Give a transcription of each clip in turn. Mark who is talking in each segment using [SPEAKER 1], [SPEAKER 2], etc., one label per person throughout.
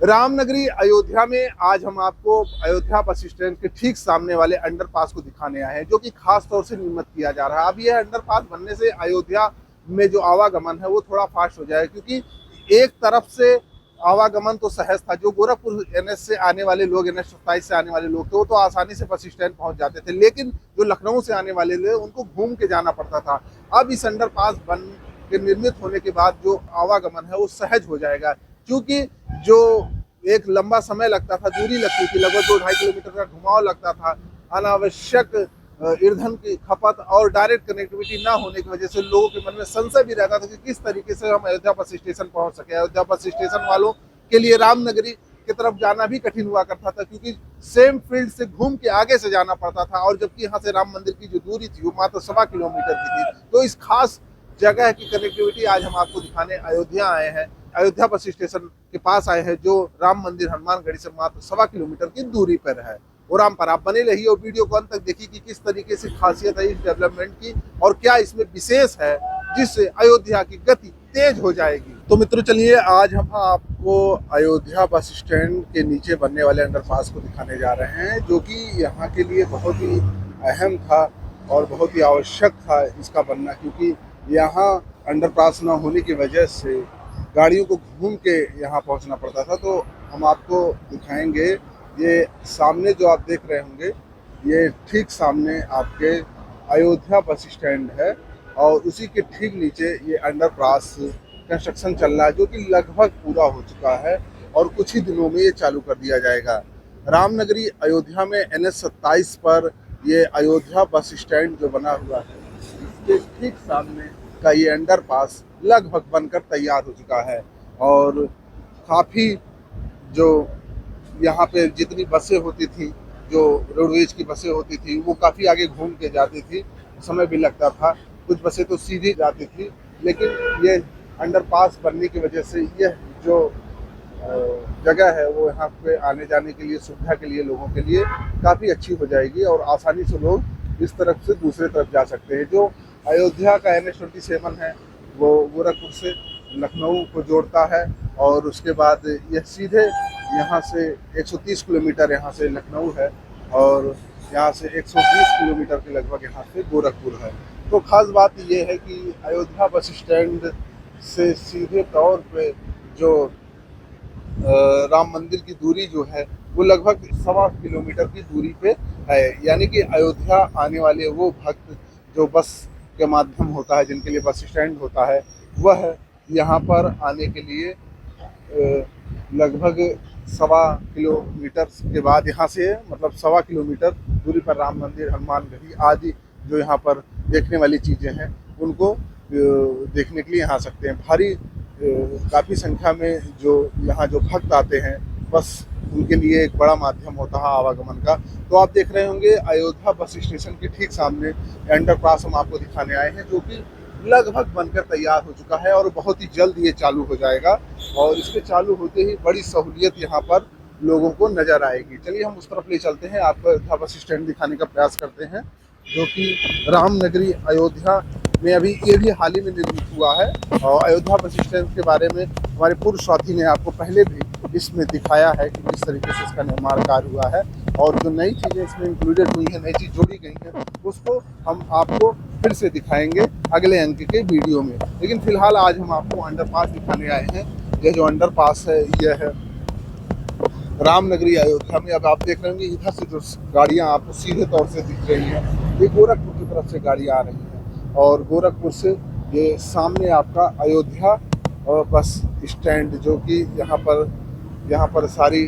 [SPEAKER 1] रामनगरी अयोध्या में आज हम आपको अयोध्या बस स्टैंड के ठीक सामने वाले अंडरपास को दिखाने आए हैं, जो कि खास तौर से निर्मित किया जा रहा है। अब यह अंडरपास बनने से अयोध्या में जो आवागमन है वो थोड़ा फास्ट हो जाएगा, क्योंकि एक तरफ से आवागमन तो सहज था। जो गोरखपुर एनएच से आने वाले लोग, एनएच 27 से आने वाले लोग थे, वो तो आसानी से बस स्टैंड पहुंच जाते थे, लेकिन जो लखनऊ से आने वाले थे उनको घूम के जाना पड़ता था। अब इस अंडरपास बन के निर्मित होने के बाद जो आवागमन है वो सहज हो जाएगा, क्योंकि जो एक लंबा समय लगता था, दूरी लगती थी, लगभग 2-2.5 किलोमीटर का घुमाव लगता था, अनावश्यक ईंधन की खपत और डायरेक्ट कनेक्टिविटी ना होने की वजह से लोगों के मन में संशय भी रहता था कि किस तरीके से हम अयोध्या बस स्टेशन पहुंच सके। अयोध्या बस स्टेशन वालों के लिए रामनगरी की तरफ जाना भी कठिन हुआ करता था, क्योंकि सेम फील्ड से घूम के आगे से जाना पड़ता था, और जबकि यहाँ से राम मंदिर की जो दूरी थी वो मात्र 1.25 किलोमीटर की थी। तो इस खास जगह की कनेक्टिविटी आज हम आपको दिखाने अयोध्या आए हैं, अयोध्या बस स्टेशन के पास आए हैं, जो राम मंदिर हनुमानगढ़ी से मात्र 1.25 किलोमीटर की दूरी पर है। और राम पर आप बने रहिए और वीडियो को अंत तक देखिए कि किस तरीके से खासियत है इस डेवलपमेंट की और क्या इसमें विशेष है जिससे अयोध्या की गति तेज हो जाएगी। तो मित्रों, चलिए आज हम आपको अयोध्या बस स्टैंड के नीचे बनने वाले अंडरपास को दिखाने जा रहे हैं, जो कि यहाँ के लिए बहुत ही अहम था और बहुत ही आवश्यक था इसका बनना, क्योंकि यहाँ अंडरपास न होने की वजह से गाड़ियों को घूम के यहाँ पहुँचना पड़ता था। तो हम आपको दिखाएंगे, ये सामने जो आप देख रहे होंगे, ये ठीक सामने आपके अयोध्या बस स्टैंड है, और उसी के ठीक नीचे ये अंडरपास कंस्ट्रक्शन चल रहा है, जो कि लगभग पूरा हो चुका है और कुछ ही दिनों में ये चालू कर दिया जाएगा। रामनगरी अयोध्या में NH 27 पर ये अयोध्या बस स्टैंड जो बना हुआ है, इसके ठीक सामने का ये अंडरपास लगभग बनकर तैयार हो चुका है। और काफ़ी जो यहाँ पे जितनी बसें होती थी, जो रोडवेज की बसें होती थी, वो काफ़ी आगे घूम के जाती थी, समय भी लगता था। कुछ बसें तो सीधी जाती थी, लेकिन ये अंडरपास बनने की वजह से यह जो जगह है वो यहाँ पे आने जाने के लिए, सुविधा के लिए, लोगों के लिए काफ़ी अच्छी हो जाएगी और आसानी से लोग इस तरफ से दूसरे तरफ जा सकते हैं। जो अयोध्या का NH 27 है वो गोरखपुर से लखनऊ को जोड़ता है, और उसके बाद यह सीधे यहाँ से 130 किलोमीटर यहाँ से लखनऊ है, और यहाँ से 120 किलोमीटर के लगभग यहाँ से गोरखपुर है। तो खास बात यह है कि अयोध्या बस स्टैंड से सीधे तौर पे जो राम मंदिर की दूरी जो है वो लगभग 1.25 किलोमीटर की दूरी पे है। यानी कि अयोध्या आने वाले वो भक्त जो बस के माध्यम होता है, जिनके लिए बस स्टैंड होता है, वह यहाँ पर आने के लिए लगभग 1.25 किलोमीटर के बाद यहाँ से, मतलब 1.25 किलोमीटर दूरी पर राम मंदिर, हनुमानगढ़ी आदि जो यहाँ पर देखने वाली चीज़ें हैं उनको देखने के लिए यहाँ आ सकते हैं। भारी काफ़ी संख्या में जो यहाँ जो भक्त आते हैं, बस उनके लिए एक बड़ा माध्यम होता है आवागमन का। तो आप देख रहे होंगे अयोध्या बस स्टेशन के ठीक सामने अंडरपास हम आपको दिखाने आए हैं, जो कि लगभग बनकर तैयार हो चुका है और बहुत ही जल्द ये चालू हो जाएगा, और इसके चालू होते ही बड़ी सहूलियत यहाँ पर लोगों को नज़र आएगी। चलिए हम उस तरफ ले चलते हैं, आपको अयोध्या बस स्टैंड दिखाने का प्रयास करते हैं, जो कि रामनगरी अयोध्या में अभी ये भी हाल ही में निर्मित हुआ है। और अयोध्या बस स्टैंड के बारे में हमारे पूर्व साथी ने आपको पहले भी इसमें दिखाया है कि किस तरीके से इसका निर्माण कार्य हुआ है, और जो नई चीज़ें इसमें इंक्लूडेड हुई हैं, नई चीज़ जोड़ी गई हैं, उसको हम आपको फिर से दिखाएंगे अगले अंक के वीडियो में। लेकिन फिलहाल आज हम आपको अंडरपास दिखाने आए हैं। यह जो अंडरपास है यह है रामनगरी अयोध्या में। अब आप देख रहे होंगे इधर से जो गाड़ियाँ आपको सीधे तौर से दिख रही हैं, ये गोरखपुर की तरफ से गाड़ियाँ आ रही हैं, और गोरखपुर से ये सामने आपका अयोध्या बस स्टैंड, जो कि यहाँ पर सारी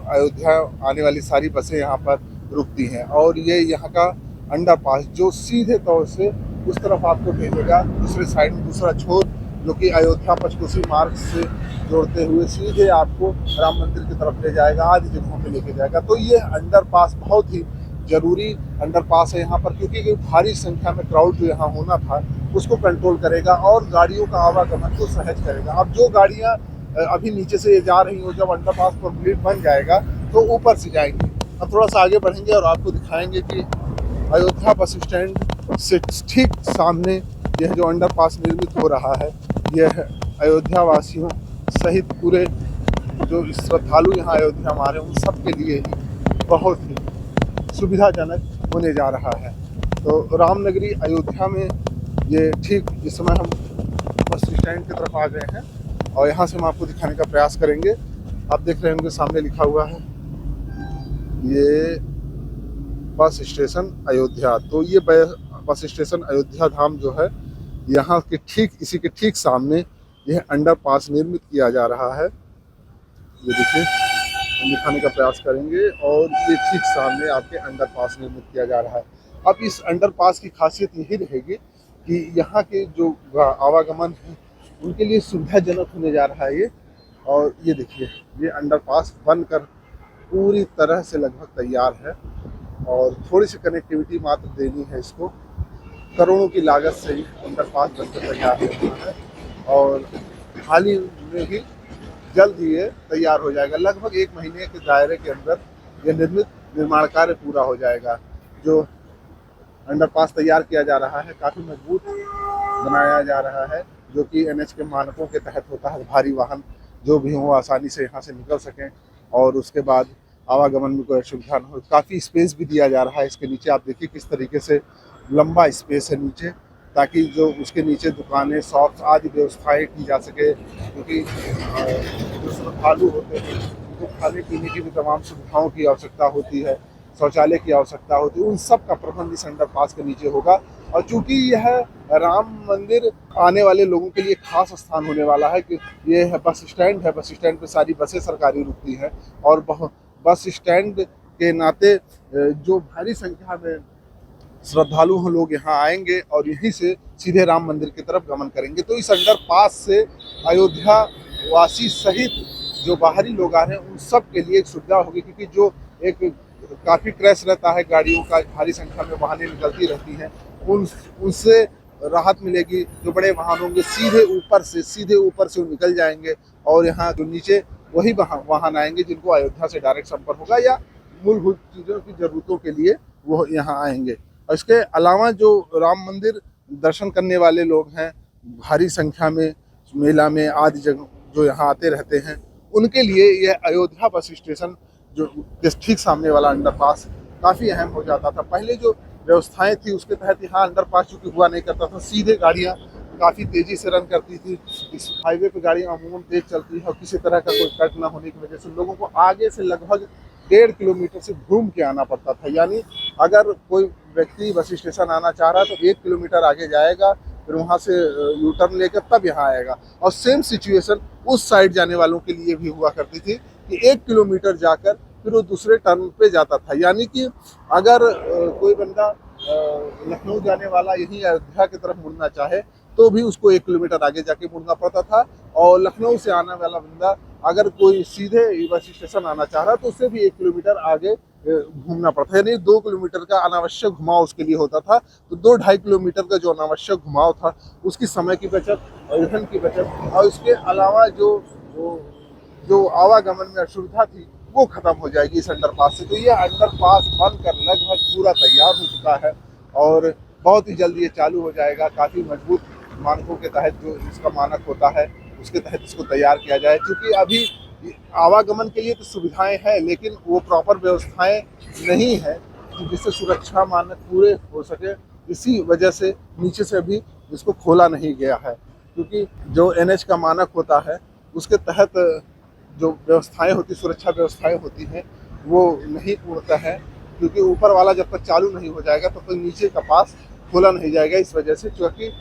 [SPEAKER 1] अयोध्या आने वाली सारी बसें यहाँ पर रुकती हैं, और ये यहाँ का अंडरपास जो सीधे तौर से उस तरफ आपको भेजेगा, दूसरे साइड में दूसरा छोर, जो कि अयोध्या पंचकोसी मार्ग से जोड़ते हुए सीधे आपको राम मंदिर की तरफ ले जाएगा, आदि जगहों पे लेके जाएगा। तो ये अंडरपास बहुत ही जरूरी अंडरपास है यहाँ पर, क्योंकि भारी संख्या में क्राउड जो यहाँ होना था उसको कंट्रोल करेगा और गाड़ियों का आवागमन को सहज करेगा। अब जो गाड़ियाँ अभी नीचे से जा रही हो, जब अंडरपास कंप्लीट बन जाएगा तो ऊपर से जाएंगी। अब थोड़ा सा आगे बढ़ेंगे और आपको दिखाएंगे कि अयोध्या बस स्टैंड से ठीक सामने यह जो अंडरपास निर्मित हो रहा है, यह अयोध्या वासियों सहित पूरे जो श्रद्धालु यहाँ अयोध्या में आ रहे हैं उन सब के लिए ही बहुत ही सुविधाजनक होने जा रहा है। तो रामनगरी अयोध्या में ये ठीक इस समय हम बस स्टैंड की तरफ आ गए हैं और यहाँ से हम आपको दिखाने का प्रयास करेंगे। आप देख रहे होंगे सामने लिखा हुआ है ये बस स्टेशन अयोध्या। तो ये बस स्टेशन अयोध्या धाम जो है यहाँ के ठीक इसी के ठीक सामने यह अंडरपास निर्मित किया जा रहा है। ये देखिए हम दिखाने का प्रयास करेंगे और ये ठीक सामने आपके अंडरपास निर्मित किया जा रहा है। अब इस अंडरपास की खासियत यही रहेगी कि यहाँ के जो आवागमन है उनके लिए सुविधाजनक होने जा रहा है ये। और ये देखिए ये अंडरपास बनकर पूरी तरह से लगभग तैयार है और थोड़ी सी कनेक्टिविटी मात्र देनी है इसको। करोड़ों की लागत से ही अंडरपास बनकर तैयार हो रहा है और हाल ही में ही जल्द ही ये तैयार हो जाएगा। लगभग 1 महीने के दायरे के अंदर ये निर्माण कार्य पूरा हो जाएगा। जो अंडरपास तैयार किया जा रहा है काफ़ी मजबूत बनाया जा रहा है, जो कि NH के मानकों के तहत होता है। भारी वाहन जो भी हो आसानी से यहाँ से निकल सकें और उसके बाद आवागमन में कोई असुविधा न हो। काफ़ी स्पेस भी दिया जा रहा है इसके नीचे। आप देखिए किस तरीके से लंबा स्पेस है नीचे, ताकि जो उसके नीचे दुकानें, शॉप्स आदि व्यवस्थाएं की जा सके, क्योंकि जो श्रद्धालु होते हैं उनको खाने पीने की भी तमाम सुविधाओं की आवश्यकता होती है, शौचालय की आवश्यकता होती है, उन सब का प्रबंध इस अंडरपास के नीचे होगा। और चूंकि यह राम मंदिर आने वाले लोगों के लिए खास स्थान होने वाला है कि ये है बस स्टैंड है। बस स्टैंड पे सारी बसें सरकारी रुकती हैं और बस स्टैंड के नाते जो भारी संख्या में श्रद्धालु हैं लोग यहाँ आएंगे और यहीं से सीधे राम मंदिर की तरफ गमन करेंगे। तो इस अंडरपास से अयोध्या वासी सहित जो बाहरी लोग आ रहे हैं उन सब के लिए एक सुविधा होगी, क्योंकि जो एक काफ़ी क्रैश रहता है गाड़ियों का, भारी संख्या में वाहनें निकलती रहती हैं, उनसे राहत मिलेगी। जो बड़े वाहन होंगे सीधे ऊपर से वो निकल जाएंगे और यहाँ जो नीचे वही वाहन आएंगे जिनको अयोध्या से डायरेक्ट संपर्क होगा या मूलभूत चीज़ों की ज़रूरतों के लिए वो यहाँ आएंगे। और इसके अलावा जो राम मंदिर दर्शन करने वाले लोग हैं भारी संख्या में मेला में आदि जगह जो यहाँ आते रहते हैं, उनके लिए यह अयोध्या बस स्टेशन जो ठीक सामने वाला अंडरपास काफ़ी अहम हो जाता था। पहले जो व्यवस्थाएं थी उसके तहत यहाँ अंडरपास चूँकि हुआ नहीं करता था, सीधे गाड़ियाँ काफ़ी तेज़ी से रन करती थी। इस हाईवे पे गाड़ियाँ अमूमन तेज चलती है और किसी तरह का कोई कट ना होने की वजह से लोगों को आगे से लगभग 1.5 किलोमीटर से घूम के आना पड़ता था। यानी अगर कोई व्यक्ति बस स्टेशन आना चाह रहा है तो 1 किलोमीटर आगे जाएगा, फिर वहाँ से यू टर्न लेकर तब यहाँ आएगा। और सेम सिचुएशन उस साइड जाने वालों के लिए भी हुआ करती थी कि 1 किलोमीटर जाकर फिर वो दूसरे टर्न पे जाता था। यानी कि अगर कोई बंदा लखनऊ जाने वाला यहीं अयोध्या की तरफ मुड़ना चाहे तो भी उसको 1 किलोमीटर आगे जाके मुड़ना पड़ता था, और लखनऊ से आने वाला बंदा अगर कोई सीधे बस स्टेशन आना चाह रहा तो उससे भी 1 किलोमीटर आगे घूमना पड़ता है। यानी 2 किलोमीटर का अनावश्यक घुमाव उसके लिए होता था। तो 2-2.5 किलोमीटर का जो अनावश्यक घुमाव था उसकी समय की बचत और ईंधन की बचत और उसके अलावा जो आवागमन में असुविधा थी वो खत्म हो जाएगी इस अंडरपास से। तो ये अंडरपास बनकर लगभग पूरा तैयार हो चुका है और बहुत ही जल्द ये चालू हो जाएगा। काफ़ी मजबूत मानकों के तहत जो इसका मानक होता है उसके तहत इसको तैयार किया जाए। क्योंकि अभी आवागमन के लिए तो सुविधाएं हैं लेकिन वो प्रॉपर व्यवस्थाएं नहीं है जिससे सुरक्षा मानक पूरे हो सके। इसी वजह से नीचे से अभी इसको खोला नहीं गया है, क्योंकि जो NH का मानक होता है उसके तहत जो व्यवस्थाएं होती, सुरक्षा व्यवस्थाएं होती हैं वो नहीं पूर्णतः है। क्योंकि ऊपर वाला जब तक चालू नहीं हो जाएगा तब तक नीचे का पास खोला नहीं जाएगा। इस वजह से क्योंकि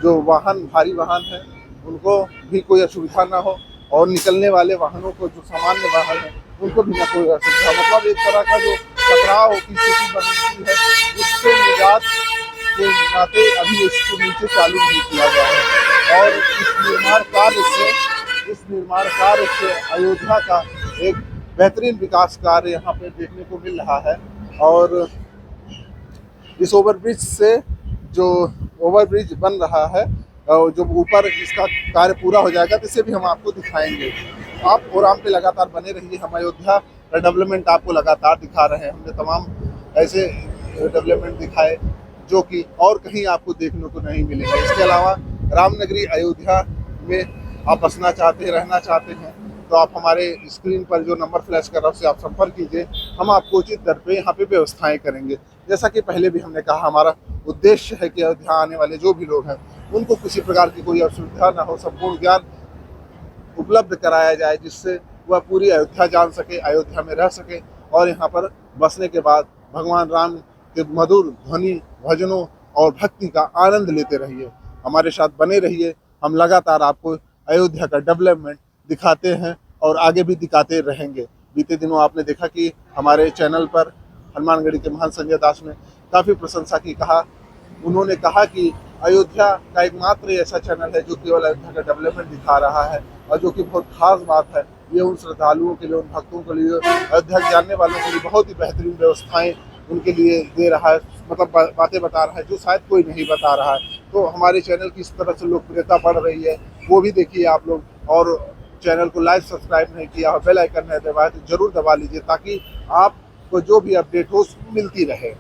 [SPEAKER 1] जो भारी वाहन है उनको भी कोई असुविधा ना हो और निकलने वाले वाहनों को जो सामान्य वाहन है उनको भी ना कोई असुविधा, मतलब एक तरह का जो टकराव की स्थिति बनती है उससे निजात के नाते अभी इसको नीचे चालू नहीं किया गया है। और इस निर्माण कार्य से अयोध्या का एक बेहतरीन विकास कार्य यहाँ पे देखने को मिल रहा है। और इस ओवरब्रिज से जो ओवरब्रिज बन रहा है और जो ऊपर इसका कार्य पूरा हो जाएगा तो इसे भी हम आपको दिखाएंगे। आप प्रोग्राम पे लगातार बने रहिए। हम अयोध्या का डेवलपमेंट आपको लगातार दिखा रहे हैं। हमने तमाम ऐसे डेवलपमेंट दिखाए जो कि और कहीं आपको देखने को नहीं मिलेंगे। इसके अलावा रामनगरी अयोध्या में आप बसना चाहते हैं, रहना चाहते हैं तो आप हमारे स्क्रीन पर जो नंबर फ्लैश कर रहा है उससे आप संपर्क कीजिए। हम आपको उचित दर पे यहाँ पे व्यवस्थाएं करेंगे। जैसा कि पहले भी हमने कहा, हमारा उद्देश्य है कि अयोध्या आने वाले जो भी लोग हैं उनको किसी प्रकार की कोई असुविधा ना हो, संपूर्ण ज्ञान उपलब्ध कराया जाए, जिससे वह पूरी अयोध्या जान सके, अयोध्या में रह सके और यहाँ पर बसने के बाद भगवान राम के मधुर ध्वनि, भजनों और भक्ति का आनंद लेते रहिए। हमारे साथ बने रहिए। हम लगातार आपको अयोध्या का डेवलपमेंट दिखाते हैं और आगे भी दिखाते रहेंगे। बीते दिनों आपने देखा कि हमारे चैनल पर हनुमानगढ़ी के महान संजय दास ने काफ़ी प्रशंसा की। उन्होंने कहा कि अयोध्या का एकमात्र ऐसा चैनल है जो केवल अयोध्या का डेवलपमेंट दिखा रहा है, और जो कि बहुत खास बात है। ये उन श्रद्धालुओं के लिए, उन भक्तों के लिए, अयोध्या के जानने वालों के लिए बहुत ही बेहतरीन व्यवस्थाएं उनके लिए दे रहा है, मतलब बातें बता रहा है जो शायद कोई नहीं बता रहा है। तो हमारे चैनल की इस तरह से लोकप्रियता बढ़ रही है, वो भी देखिए आप लोग। और चैनल को लाइक सब्सक्राइब नहीं किया और बेल आइकन नहीं दबाया तो जरूर दबा लीजिए, ताकि आपको जो भी अपडेट हो मिलती रहे।